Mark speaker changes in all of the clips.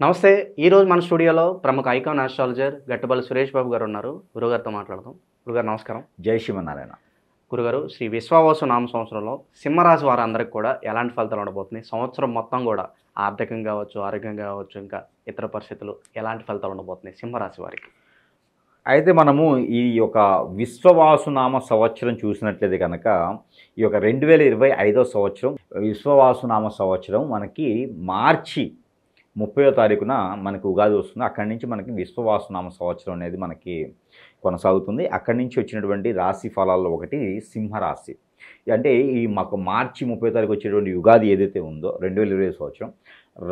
Speaker 1: నమస్తే. ఈరోజు మన స్టూడియోలో ప్రముఖ ఐకాన్ ఆస్ట్రాలజర్ గట్టబల్లి సురేష్ బాబు గారు ఉన్నారు. గురుగారితో మాట్లాడదాం. గురుగారు నమస్కారం.
Speaker 2: జై శ్రీమన్నారాయణ.
Speaker 1: గురుగారు, శ్రీ విశ్వావసు నామ సంవత్సరంలో సింహరాశి వారందరికీ కూడా ఎలాంటి ఫలితాలు ఉండబోతున్నాయి? సంవత్సరం మొత్తం కూడా ఆర్థికంగా కావచ్చు, ఆరోగ్యంగా కావచ్చు, ఇంకా ఇతర పరిస్థితులు ఎలాంటి ఫలితాలు ఉండబోతున్నాయి సింహరాశి వారికి?
Speaker 2: అయితే మనము ఈ యొక్క విశ్వవాసునామ సంవత్సరం చూసినట్లయితే కనుక ఈ యొక్క 2025వ సంవత్సరం విశ్వవాసునామ సంవత్సరం మనకి మార్చి 30వ తారీఖున మనకి ఉగాది వస్తుంది. అక్కడి నుంచి మనకి విశ్వవాసునామ సంవత్సరం అనేది మనకి కొనసాగుతుంది. అక్కడి నుంచి వచ్చినటువంటి రాశి ఫలాల్లో ఒకటి సింహరాశి. అంటే ఈ మాకు మార్చి 30వ తారీఖు వచ్చేటువంటి ఉగాది ఏదైతే ఉందో 2025 సంవత్సరం,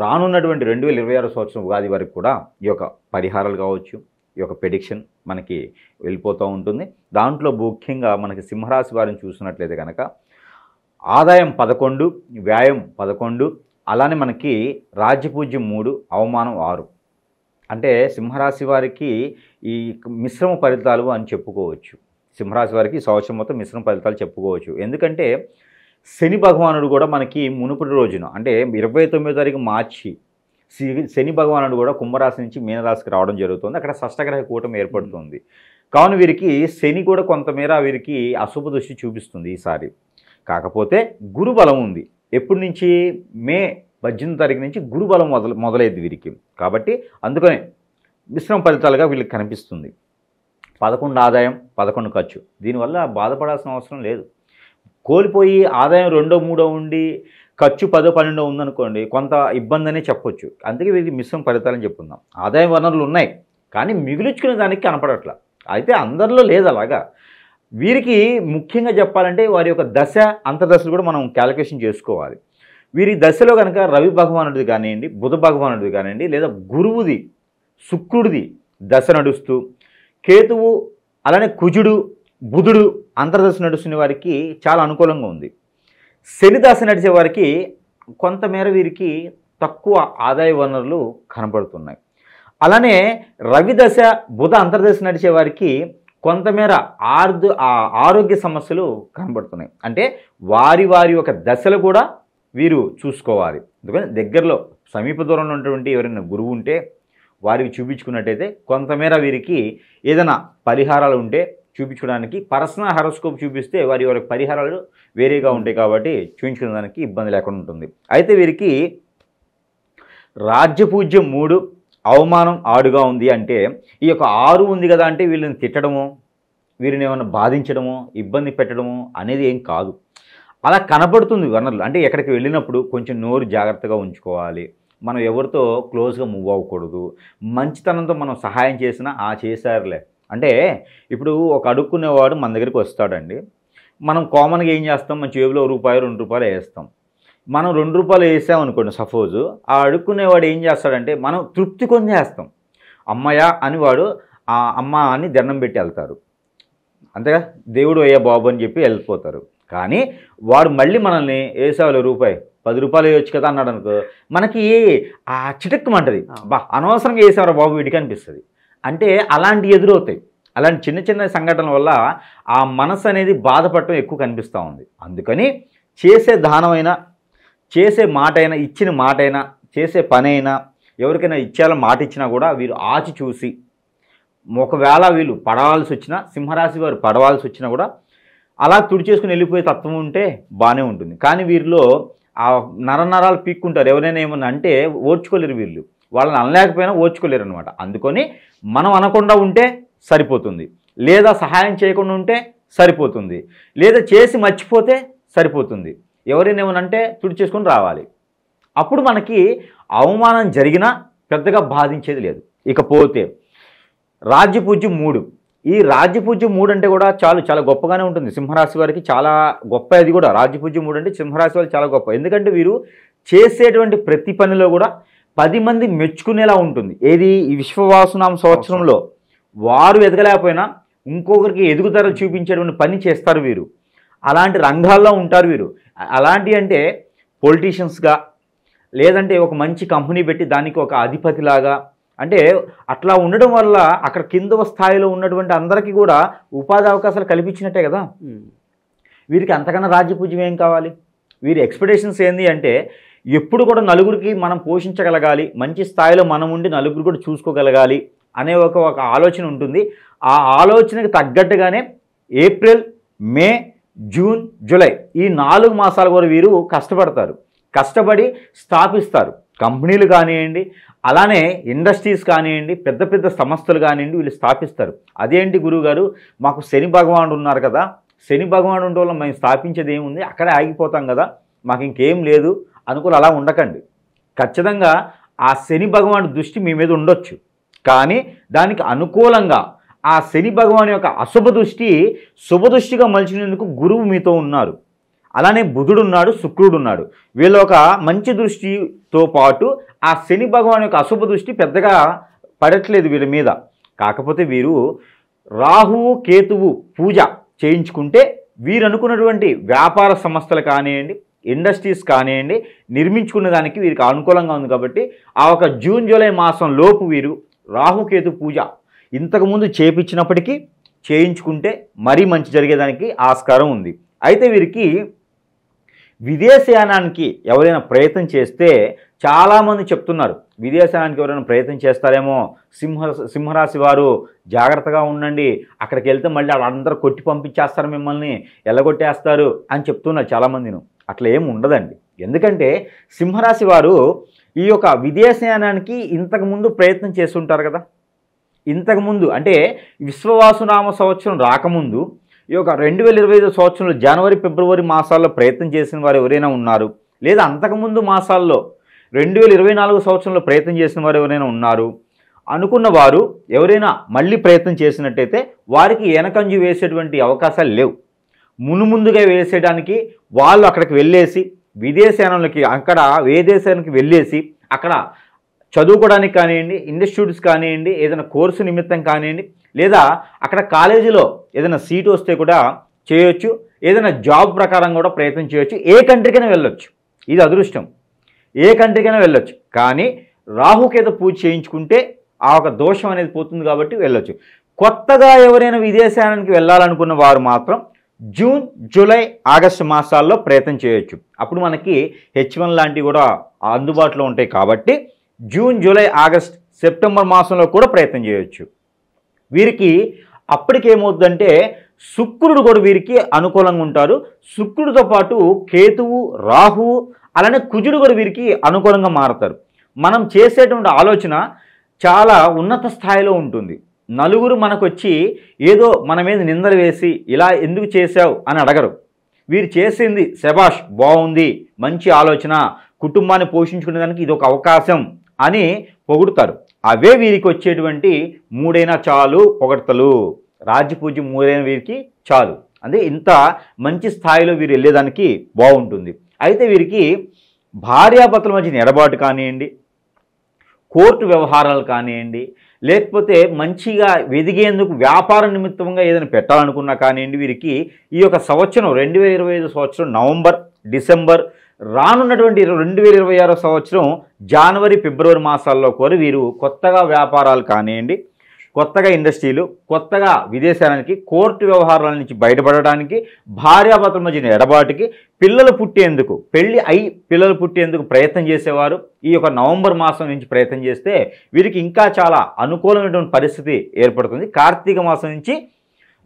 Speaker 2: రానున్నటువంటి 2026 సంవత్సరం ఉగాది వరకు కూడా ఈ యొక్క పరిహారాలు కావచ్చు, ఈ యొక్క ప్రెడిక్షన్ మనకి వెళ్ళిపోతూ ఉంటుంది. దాంట్లో ముఖ్యంగా మనకి సింహరాశి వారిని చూసినట్లయితే కనుక ఆదాయం 11, వ్యాయం 11, అలానే మనకి రాజ్యపూజ్యం 3, అవమానం 6. అంటే సింహరాశి వారికి ఈ మిశ్రమ ఫలితాలు అని చెప్పుకోవచ్చు. సింహరాశి వారికి ఈ సంవత్సరం మొత్తం మిశ్రమ ఫలితాలు చెప్పుకోవచ్చు. ఎందుకంటే శని భగవానుడు కూడా మనకి మునుపటి రోజున అంటే 29వ తారీఖు మార్చి శని భగవానుడు కూడా కుంభరాశి నుంచి మీనరాశికి రావడం జరుగుతుంది. అక్కడ షష్టగ్రహ కూటమి ఏర్పడుతుంది. కావున వీరికి శని కూడా కొంతమేర వీరికి అశుభ దృష్టి చూపిస్తుంది ఈసారి. కాకపోతే గురు బలం ఉంది. ఎప్పటి నుంచి? మే 18వ తారీఖు నుంచి గురు బలం మొదలైంది వీరికి. కాబట్టి అందుకనే మిశ్రమ ఫలితాలుగా వీళ్ళకి కనిపిస్తుంది. 11 ఆదాయం, 11 ఖర్చు. దీనివల్ల బాధపడాల్సిన అవసరం లేదు. కోల్పోయి ఆదాయం 2, 3 ఉండి ఖర్చు 10, 12 ఉందనుకోండి, కొంత ఇబ్బంది అనే చెప్పొచ్చు. అందుకే వీరికి మిశ్రమ ఫలితాలని చెప్పుకుందాం. ఆదాయ వనరులు ఉన్నాయి, కానీ మిగులుచుకునే దానికి కనపడట్ల. అయితే అందరిలో లేదు అలాగా. వీరికి ముఖ్యంగా చెప్పాలంటే వారి యొక్క దశ అంతర్దశలు కూడా మనం క్యాలిక్యులేషన్ చేసుకోవాలి. వీరి దశలో కనుక రవి భగవానుడిది కానివ్వండి, బుధ భగవానుడిది కానివ్వండి, లేదా గురువుది, శుక్రుడిది దశ నడుస్తూ, కేతువు అలానే కుజుడు, బుధుడు అంతర్దశ నడుస్తున్న వారికి చాలా అనుకూలంగా ఉంది. శని దశ నడిచే వారికి కొంతమేర వీరికి తక్కువ ఆదాయ వనరులు కనబడుతున్నాయి. అలానే రవి దశ, బుధ అంతర్దశ నడిచే వారికి కొంతమేర ఆరోగ్య సమస్యలు కనబడుతున్నాయి. అంటే వారి వారి యొక్క దశలు కూడా వీరు చూసుకోవాలి. ఎందుకంటే దగ్గరలో సమీప దూరంలో ఉన్నటువంటి ఎవరైనా గురువు ఉంటే వారికి చూపించుకున్నట్టయితే కొంతమేర వీరికి ఏదైనా పరిహారాలు ఉంటే చూపించడానికి పర్సనల్ హారోస్కోప్ చూపిస్తే వారి వారి పరిహారాలు వేరేగా ఉంటాయి. కాబట్టి చూపించుకోవడానికి ఇబ్బంది లేకుండా ఉంటుంది. అయితే వీరికి రాజ్యపూజ్యం 3, అవమానం 6గా ఉంది. అంటే ఈ యొక్క 6 ఉంది కదా అంటే వీళ్ళని తిట్టడము, వీరిని ఏమైనా బాధించడము, ఇబ్బంది పెట్టడము అనేది ఏం కాదు. అలా కనపడుతుంది వనరులు. అంటే ఎక్కడికి వెళ్ళినప్పుడు కొంచెం నోరు జాగ్రత్తగా ఉంచుకోవాలి. మనం ఎవరితో క్లోజ్గా మూవ్ అవ్వకూడదు. మంచితనంతో మనం సహాయం చేసినా చేశారులే అంటే ఇప్పుడు ఒక అడుక్కునేవాడు మన దగ్గరికి వస్తాడండి. మనం కామన్గా ఏం చేస్తాం? మన జేబులో రూపాయి, 2 రూపాయలు వేస్తాం. మనం 2 రూపాయలు వేసామనుకోండి సపోజు, ఆ అడుక్కునేవాడు ఏం చేస్తాడంటే మనం తృప్తి కొంది వేస్తాం. అమ్మయ్య అని వాడు అమ్మ అని దండం పెట్టి వెళ్తారు. అంతేగా, దేవుడు అయ్యా బాబు అని చెప్పి వెళ్ళిపోతారు. కానీ వాడు మళ్ళీ మనల్ని వేసావులే రూపాయి, 10 రూపాయలు వేయొచ్చు కదా అన్నాడు అనుకో, మనకి చిటక్కుమంటది. అనవసరంగా వేసావరా బాబు వీడికి అనిపిస్తుంది. అంటే అలాంటి ఎదురవుతాయి. అలాంటి చిన్న చిన్న సంఘటనల వల్ల ఆ మనసు అనేది బాధపడటం ఎక్కువ కనిపిస్తూ ఉంది. అందుకని చేసే దానమైనా, చేసే మాట అయినా, ఇచ్చిన మాట అయినా, చేసే పని అయినా, ఎవరికైనా ఇచ్చేయాలని మాట ఇచ్చినా కూడా వీరు ఆచి చూసి, ఒకవేళ వీళ్ళు పడవలసి వచ్చినా, సింహరాశి వారు పడవలసి వచ్చినా కూడా అలా తుడిచేసుకుని వెళ్ళిపోయే తత్వం ఉంటే బాగానే ఉంటుంది. కానీ వీరిలో ఆ నరనరాలు పీక్కుంటారు. ఎవరైనా ఏమన్నా అంటే ఓర్చుకోలేరు వీళ్ళు. వాళ్ళని అనలేకపోయినా ఓర్చుకోలేరు అనమాట. అందుకని మనం అనకుండా ఉంటే సరిపోతుంది, లేదా సహాయం చేయకుండా ఉంటే సరిపోతుంది, లేదా చేసి మర్చిపోతే సరిపోతుంది. ఎవరైనా ఏమనంటే తుడిచేసుకొని రావాలి. అప్పుడు మనకి అవమానం జరిగినా పెద్దగా బాధించేది లేదు. ఇకపోతే రాజ్యపూజ్యం 3. ఈ రాజ్యపూజ్యం 3 అంటే కూడా చాలా గొప్పగానే ఉంటుంది. సింహరాశి వారికి చాలా గొప్ప. అది కూడా రాజ్యపూజ్యం 3 అంటే సింహరాశి వారికి చాలా గొప్ప. ఎందుకంటే వీరు చేసేటువంటి ప్రతి పనిలో కూడా 10 మంది మెచ్చుకునేలా ఉంటుంది. ఏది? ఈ విశ్వవాసునామ సంవత్సరంలో వారు ఎదగలేకపోయినా ఇంకొకరికి ఎదుగుదల చూపించేటువంటి పని చేస్తారు వీరు. అలాంటి రంగాల్లో ఉంటారు వీరు. అలాంటి అంటే పొలిటీషియన్స్గా, లేదంటే ఒక మంచి కంపెనీ పెట్టి దానికి ఒక అధిపతిలాగా, అంటే అట్లా ఉండడం వల్ల అక్కడ కింద స్థాయిలో ఉన్నటువంటి అందరికీ కూడా ఉపాధి అవకాశాలు కల్పించినట్టే కదా. వీరికి అంతకన్నా రాజ్యపూజ్యం ఏం కావాలి? వీరి ఎక్స్పెక్టేషన్స్ ఏంది అంటే ఎప్పుడు కూడా నలుగురికి మనం పోషించగలగాలి, మంచి స్థాయిలో మనం ఉండి నలుగురు కూడా చూసుకోగలగాలి అనే ఒక ఆలోచన ఉంటుంది. ఆ ఆలోచనకు తగ్గట్టుగానే ఏప్రిల్, మే, జూన్, జూలై ఈ 4 మాసాలు కూడా వీరు కష్టపడతారు. కష్టపడి స్థాపిస్తారు. కంపెనీలు కానివ్వండి, అలానే ఇండస్ట్రీస్ కానివ్వండి, పెద్ద పెద్ద సంస్థలు కానివ్వండి, వీళ్ళు స్థాపిస్తారు. అదేంటి గురువుగారు, మాకు శని భగవానుడు ఉన్నారు కదా, శని భగవానుడు ఉండే వల్ల మేము స్థాపించేది ఏముంది, అక్కడే ఆగిపోతాం కదా, మాకు ఇంకేం లేదు అనుకుని అలా ఉండకండి. ఖచ్చితంగా ఆ శని భగవానుడి దృష్టి మీ మీద ఉండొచ్చు. కానీ దానికి అనుకూలంగా ఆ శని భగవాన్ యొక్క అశుభ దృష్టి శుభదృష్టిగా మలిచినందుకు గురువు మీతో ఉన్నారు. అలానే బుధుడు ఉన్నాడు, శుక్రుడు ఉన్నాడు. వీళ్ళ ఒక మంచి దృష్టితో పాటు ఆ శని భగవాన్ యొక్క అశుభ దృష్టి పెద్దగా పడట్లేదు వీళ్ళ మీద. కాకపోతే వీరు రాహువు కేతువు పూజ చేయించుకుంటే వీరు అనుకున్నటువంటి వ్యాపార సంస్థలు కానివ్వండి, ఇండస్ట్రీస్ కానివ్వండి, నిర్మించుకున్న దానికి వీరికి అనుకూలంగా ఉంది. కాబట్టి ఆ ఒక జూన్ జూలై మాసం లోపు వీరు రాహుకేతు పూజ ఇంతకుముందు చేయించినప్పటికీ చేయించుకుంటే మరీ మంచి జరిగేదానికి ఆస్కారం ఉంది. అయితే వీరికి విదేశయానానికి ఎవరైనా ప్రయత్నం చేస్తే చాలామంది చెప్తున్నారు, విదేశయానానికి ఎవరైనా ప్రయత్నం చేస్తారేమో, సింహరాశి వారు జాగ్రత్తగా ఉండండి, అక్కడికి వెళ్తే మళ్ళీ వాళ్ళందరూ కొట్టి పంపించేస్తారు, మిమ్మల్ని ఎల్లగొట్టేస్తారు అని చెప్తున్నారు చాలామందిను. అట్లా ఏమి ఉండదండి. ఎందుకంటే సింహరాశి వారు ఈ యొక్క విదేశయానానికి ఇంతకుముందు ప్రయత్నం చేస్తుంటారు కదా. ఇంతకుముందు అంటే విశ్వవాసునామ సంవత్సరం రాకముందు ఈ యొక్క 2025 సంవత్సరంలో జనవరి, ఫిబ్రవరి మాసాల్లో ప్రయత్నం చేసిన వారు ఎవరైనా ఉన్నారు, లేదా అంతకుముందు మాసాల్లో 2024 సంవత్సరంలో ప్రయత్నం చేసిన వారు ఎవరైనా ఉన్నారు అనుకున్న వారు ఎవరైనా మళ్ళీ ప్రయత్నం చేసినట్టయితే వారికి వెనకంజు వేసేటువంటి అవకాశాలు లేవు. ముందుగా వేసేయడానికి వాళ్ళు అక్కడికి వెళ్ళేసి విదేశాలకి, అక్కడ విదేశానికి వెళ్ళేసి అక్కడ చదువుకోవడానికి కానివ్వండి, ఇన్స్టిట్యూట్స్ కానివ్వండి, ఏదైనా కోర్సు నిమిత్తం కానివ్వండి, లేదా అక్కడ కాలేజీలో ఏదైనా సీటు వస్తే కూడా చేయొచ్చు, ఏదైనా జాబ్ ప్రకారం కూడా ప్రయత్నం చేయొచ్చు, ఏ కంట్రీకైనా వెళ్ళొచ్చు. ఇది అదృష్టం, ఏ కంట్రీకైనా వెళ్ళొచ్చు. కానీ రాహుకేతు పూజ చేయించుకుంటే ఆ ఒక దోషం అనేది పోతుంది కాబట్టి వెళ్ళొచ్చు. కొత్తగా ఎవరైనా విదేశానికి వెళ్ళాలనుకున్న వారు మాత్రం జూన్, జూలై, ఆగస్టు మాసాల్లో ప్రయత్నం చేయొచ్చు. అప్పుడు మనకి H1 లాంటివి కూడా అందుబాటులో ఉంటాయి కాబట్టి జూన్, జూలై, ఆగస్ట్, సెప్టెంబర్ మాసంలో కూడా ప్రయత్నం చేయొచ్చు. వీరికి అప్పటికేమవుతుందంటే శుక్రుడు కూడా వీరికి అనుకూలంగా ఉంటారు. శుక్రుడితో పాటు కేతువు, రాహువు, అలానే కుజుడు కూడా వీరికి అనుకూలంగా మారుతారు. మనం చేసేటువంటి ఆలోచన చాలా ఉన్నత స్థాయిలో ఉంటుంది. నలుగురు మనకు వచ్చి ఏదో మన మీద నిందలు వేసి ఇలా ఎందుకు చేశావు అని అడగరు. వీరు చేసింది శబాష్, బాగుంది, మంచి ఆలోచన, కుటుంబాన్ని పోషించుకునేదానికి ఇది ఒక అవకాశం అని పొగుడుతారు. అవే వీరికి వచ్చేటువంటి 3 చాలు పొగడతలు. రాజ్యపూజ్యం 3 వీరికి చాలు. అంటే ఇంత మంచి స్థాయిలో వీరు వెళ్ళేదానికి బాగుంటుంది. అయితే వీరికి భార్యాభర్తల మధ్య ఎడబాటు కానివ్వండి, కోర్టు వ్యవహారాలు కానివ్వండి, లేకపోతే మంచిగా ఎదిగేందుకు వ్యాపార నిమిత్తంగా ఏదైనా పెట్టాలనుకున్నా కానివ్వండి, వీరికి ఈ యొక్క సంవత్సరం 2025 సంవత్సరం నవంబర్, డిసెంబర్, రానున్నటువంటి 2026 సంవత్సరం జనవరి, ఫిబ్రవరి మాసాల్లో కూడా వీరు కొత్తగా వ్యాపారాలు కానివ్వండి, కొత్తగా ఇండస్ట్రీలు, కొత్తగా విదేశానికి, కోర్టు వ్యవహారాల నుంచి బయటపడడానికి, భార్యాభర్తల మధ్య ఎడబాటుకి, పిల్లలు పుట్టేందుకు, పెళ్ళి అయి పిల్లలు పుట్టేందుకు ప్రయత్నం చేసేవారు ఈ యొక్క నవంబర్ మాసం నుంచి ప్రయత్నం చేస్తే వీరికి ఇంకా చాలా అనుకూలమైనటువంటి పరిస్థితి ఏర్పడుతుంది. కార్తీక మాసం నుంచి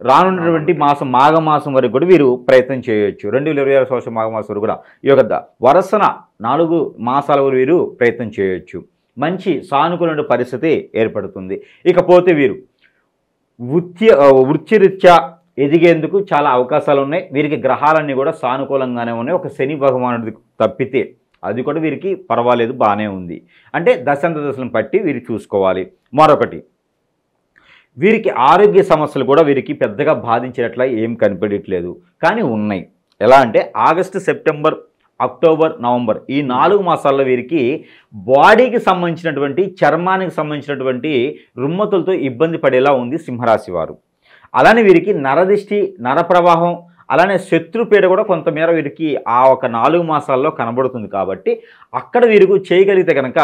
Speaker 2: రానున్నటువంటి మాసం మాఘమాసం వరకు కూడా వీరు ప్రయత్నం చేయొచ్చు. 2026 సంవత్సరం మాఘమాసం వరకు కూడా ఈ యొక్క వరుసన 4 మాసాల వరకు వీరు ప్రయత్నం చేయొచ్చు. మంచి సానుకూల పరిస్థితి ఏర్పడుతుంది. ఇకపోతే వీరు వృత్తిరీత్యా ఎదిగేందుకు చాలా అవకాశాలు ఉన్నాయి. వీరికి గ్రహాలన్నీ కూడా సానుకూలంగానే ఉన్నాయి. ఒక శని భగవానుడిది తప్పితే అది కూడా వీరికి పర్వాలేదు, బాగానే ఉంది. అంటే దశలను బట్టి వీరు చూసుకోవాలి. మరొకటి, వీరికి ఆరోగ్య సమస్యలు కూడా వీరికి పెద్దగా బాధించేట్లా ఏం కనిపించట్లేదు, కానీ ఉన్నాయి. ఎలా అంటే ఆగస్టు, సెప్టెంబర్, అక్టోబర్, నవంబర్ ఈ 4 మాసాల్లో వీరికి బాడీకి సంబంధించినటువంటి, చర్మానికి సంబంధించినటువంటి రుమ్మతులతో ఇబ్బంది పడేలా ఉంది సింహరాశి వారు. అలానే వీరికి నరదిష్టి, నరప్రవాహం, అలానే శత్రుపీడ కూడా కొంతమేర వీరికి ఆ ఒక 4 మాసాల్లో కనబడుతుంది. కాబట్టి అక్కడ వీరికి చేయగలిగితే కనుక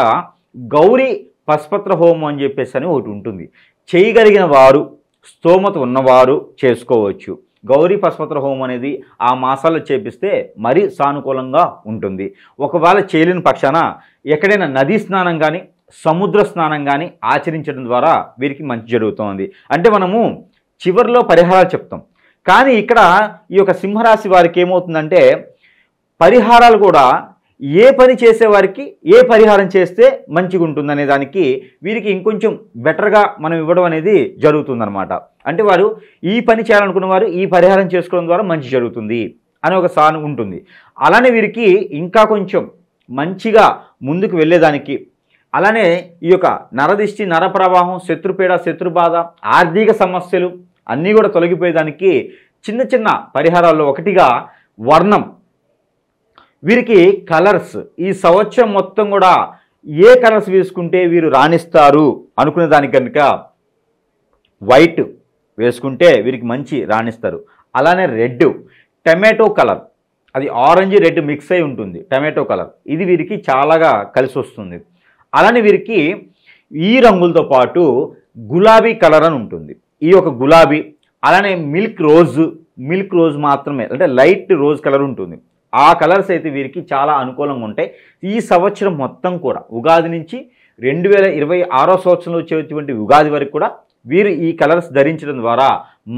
Speaker 2: గౌరీ పశుపత్ర హోమం అని చెప్పేసి అని ఒకటి ఉంటుంది. చేయగలిగిన వారు, స్తోమత ఉన్నవారు చేసుకోవచ్చు. గౌరీ పశుపత్ర హోమం అనేది ఆ మాసాల్లో చేపిస్తే మరీ సానుకూలంగా ఉంటుంది. ఒకవేళ చేయలేని పక్షాన ఎక్కడైనా నదీ స్నానం కానీ సముద్ర స్నానం కానీ ఆచరించడం ద్వారా వీరికి మంచి జరుగుతుంది. అంటే మనము చివరిలో పరిహారాలు చెప్తాం, కానీ ఇక్కడ ఈ యొక్క సింహరాశి వారికి ఏమవుతుందంటే పరిహారాలు కూడా ఏ పని చేసేవారికి ఏ పరిహారం చేస్తే మంచిగా ఉంటుందనే దానికి వీరికి ఇంకొంచెం బెటర్గా మనం ఇవ్వడం అనేది జరుగుతుందన్నమాట. అంటే వారు ఈ పని చేయాలనుకున్న వారు ఈ పరిహారం చేసుకోవడం ద్వారా మంచి జరుగుతుంది అనే ఒక సాను ఉంటుంది. అలానే వీరికి ఇంకా కొంచెం మంచిగా ముందుకు వెళ్ళేదానికి, అలానే ఈ యొక్క నరదిష్టి, నరప్రవాహం, శత్రుపీడ, శత్రుబాధ, ఆర్థిక సమస్యలు అన్నీ కూడా తొలగిపోయేదానికి చిన్న చిన్న పరిహారాల్లో ఒకటిగా వర్ణం. వీరికి కలర్స్ ఈ సంవత్సరం మొత్తం కూడా ఏ కలర్స్ వేసుకుంటే వీరు రాణిస్తారు అనుకునే దానికి కనుక వైట్ వేసుకుంటే వీరికి మంచి రాణిస్తారు. అలానే రెడ్, టమాటో కలర్, అది ఆరెంజ్ రెడ్ మిక్స్ అయి ఉంటుంది, టమాటో కలర్, ఇది వీరికి చాలాగా కలిసి వస్తుంది. అలానే వీరికి ఈ రంగులతో పాటు గులాబీ కలర్ అని ఉంటుంది, ఈ యొక్క గులాబీ, అలానే మిల్క్ రోజ్ మాత్రమే, అంటే లైట్ రోజ్ కలర్ ఉంటుంది. ఆ కలర్స్ అయితే వీరికి చాలా అనుకూలంగా ఉంటాయి. ఈ సంవత్సరం మొత్తం కూడా ఉగాది నుంచి 2026 సంవత్సరంలో వచ్చేటువంటి ఉగాది వరకు కూడా వీరు ఈ కలర్స్ ధరించడం ద్వారా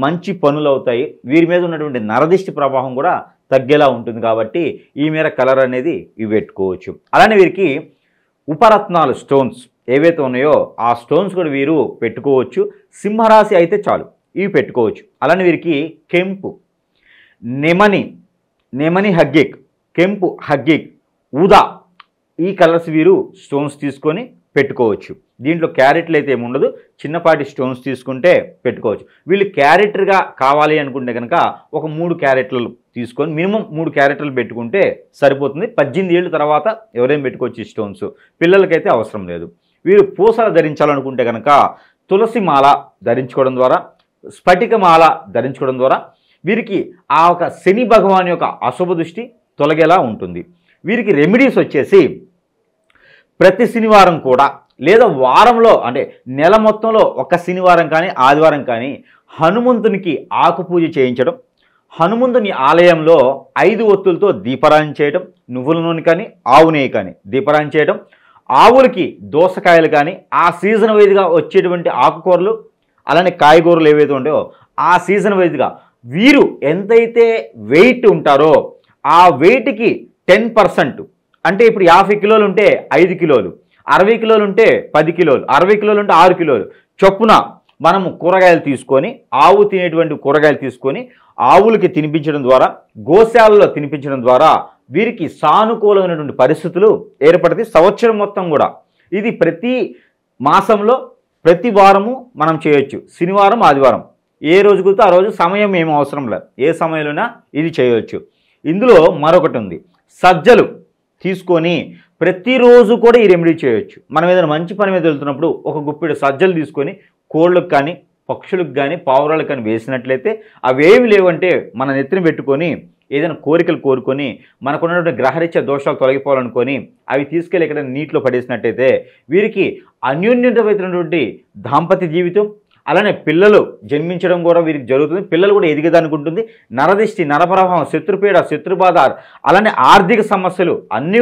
Speaker 2: మంచి పనులు అవుతాయి. వీరి మీద ఉన్నటువంటి నరదిష్టి ప్రభావం కూడా తగ్గేలా ఉంటుంది. కాబట్టి ఈ మేర కలర్ అనేది ఇవి పెట్టుకోవచ్చు. అలానే వీరికి ఉపరత్నాలు స్టోన్స్ ఏవైతే ఉన్నాయో ఆ స్టోన్స్ కూడా వీరు పెట్టుకోవచ్చు. సింహరాశి అయితే చాలు ఇవి పెట్టుకోవచ్చు. అలానే వీరికి కెంపు, నెమని హగ్గిక్, కెంపు హగ్గిక్, ఊదా, ఈ కలర్స్ వీరు స్టోన్స్ తీసుకొని పెట్టుకోవచ్చు. దీంట్లో క్యారెట్లు అయితే ఏముండదు, చిన్నపాటి స్టోన్స్ తీసుకుంటే పెట్టుకోవచ్చు. వీళ్ళు క్యారెక్టర్గా కావాలి అనుకుంటే కనుక ఒక 3 క్యారెట్లు తీసుకొని మినిమం 3 క్యారెట్లు పెట్టుకుంటే సరిపోతుంది. 18 ఏళ్ళ తర్వాత ఎవరైనా పెట్టుకోవచ్చు ఈ స్టోన్స్, పిల్లలకైతే అవసరం లేదు. వీరు పూసలు ధరించాలనుకుంటే కనుక తులసి మాల ధరించుకోవడం ద్వారా, స్ఫటిక మాల ధరించుకోవడం ద్వారా వీరికి ఆ ఒక శని భగవాన్ యొక్క అశుభ దృష్టి తొలగేలా ఉంటుంది. వీరికి రెమెడీస్ వచ్చేసి ప్రతి శనివారం కూడా లేదా వారంలో అంటే నెల మొత్తంలో ఒక శనివారం కానీ ఆదివారం కానీ హనుమంతునికి ఆకు పూజ చేయించడం, హనుమంతుని ఆలయంలో 5 ఒత్తులతో దీపారాధన చేయడం, నువ్వుల నూనె కానీ ఆవు నెయ్యి కానీ దీపారాధన చేయడం, ఆవులకి దోసకాయలు కానీ ఆ సీజన్ వైజ్గా వచ్చేటువంటి ఆకుకూరలు అలానే కాయగూరలు ఏవైతే ఉంటాయో ఆ సీజన్ వైజ్గా వీరు ఎంతైతే వెయిట్ ఉంటారో ఆ వెయిట్కి 10%, అంటే ఇప్పుడు 50 కిలోలు ఉంటే 5 కిలోలు, 60 కిలోలు ఉంటే 10 కిలోలు, 60 కిలోలు ఉంటే 6 కిలోలు చొప్పున మనము కూరగాయలు తీసుకొని, ఆవు తినేటువంటి కూరగాయలు తీసుకొని ఆవులకి తినిపించడం ద్వారా, గోశాలలో తినిపించడం ద్వారా వీరికి సానుకూలమైనటువంటి పరిస్థితులు ఏర్పడితే సంవత్సరం మొత్తం కూడా. ఇది ప్రతి మాసంలో ప్రతి వారము మనం చేయొచ్చు. శనివారం ఆదివారం ఏ రోజు కుదిరితే ఆ రోజు, సమయం ఏమీ అవసరం లేదు, ఏ సమయంలోనా ఇది చేయవచ్చు. ఇందులో మరొకటి ఉంది, సజ్జలు తీసుకొని ప్రతిరోజు కూడా ఈ రెమెడీ చేయొచ్చు. మనం ఏదైనా మంచి పని మీద వెళ్తున్నప్పుడు ఒక గుప్పెడు సజ్జలు తీసుకొని కోళ్ళకు కానీ పక్షులకు కానీ పావురాలకు కానీ వేసినట్లయితే అవేమి లేవంటే మన నెత్తిన పెట్టుకొని ఏదైనా కోరికలు కోరుకొని మనకున్నటువంటి గ్రహరీత్యా దోషాలు తొలగిపోవాలనుకొని అవి తీసుకెళ్ళి ఎక్కడైనా నీటిలో పడేసినట్టయితే వీరికి అన్యోన్యతమైనటువంటి దాంపత్య జీవితం, అలానే పిల్లలు జన్మించడం కూడా వీరికి జరుగుతుంది. పిల్లలు కూడా ఎదిగేదానికి ఉంటుంది. నరదిష్టి, నరప్రవాహం, శత్రుపీడ, శత్రుబాధ, అలానే ఆర్థిక సమస్యలు అన్నీ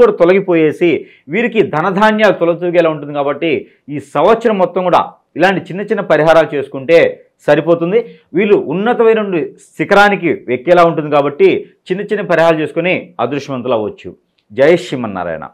Speaker 2: కూడా తొలగిపోయేసి వీరికి ధనధాన్యాలు తొలతూగేలా ఉంటుంది. కాబట్టి ఈ సంవత్సరం మొత్తం కూడా ఇలాంటి చిన్న చిన్న పరిహారాలు చేసుకుంటే సరిపోతుంది. వీళ్ళు ఉన్నతమైన శిఖరానికి ఎక్కేలా ఉంటుంది. కాబట్టి చిన్న చిన్న పరిహారాలు చేసుకొని అదృష్టవంతులు అవ్వచ్చు. జై శ్రీమన్నారాయణ.